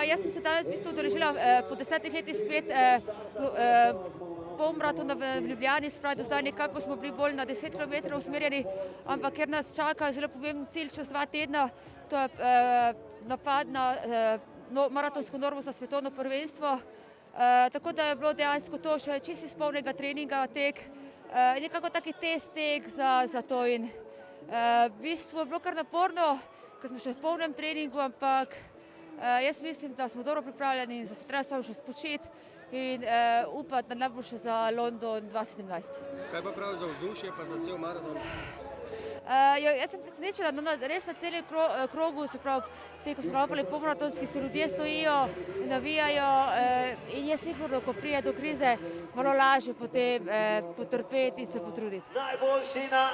jaz sem se danes v bistvu udeležila po 10 letih spet polmaratona v Ljubljani, spravi do zdaj nekako smo bili bolj na 10 km usmerjeni, ampak ker nas čaka zelo pomemben cilj čez 2 tedna, to je napad na maratonsko normo za svetovno prvenstvo. Tako da je bilo dejansko to še čisto iz polnega treninga tek, nekako taki test tek za to in v bistvu je bilo kar naporno, ker smo še v polnem treningu, ampak jaz mislim, da smo dobro pripravljeni in da se treba samo še spočiti in upati na najboljše za London 2017. Kaj pa prav za vzdušje pa za cel maraton? Jaz sem presenečena, res na celem krogu, se pravi, ko smo ravnali polmaratonski, so ljudje stojijo, navijajo in je sigurno, ko prije do krize, malo lažje potem potrpeti in se potruditi. Najboljši na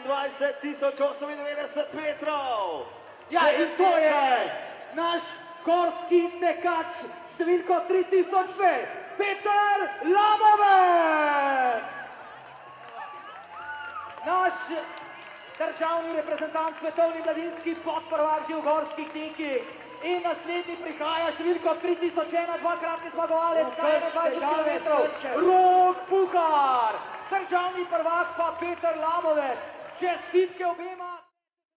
21.098 metrov! Ja, in to je naš gorski tekač, številko 3002, Peter Lamovec! Naš državni reprezentant, svetovni mladinski podprvak že v gorskih tekih. In naslednji prihaja številko 3001, dvakratni zmagovalec na 21 metrov, Rok Puhar. Državni prvak pa Peter Lamovec. Čestitke obema.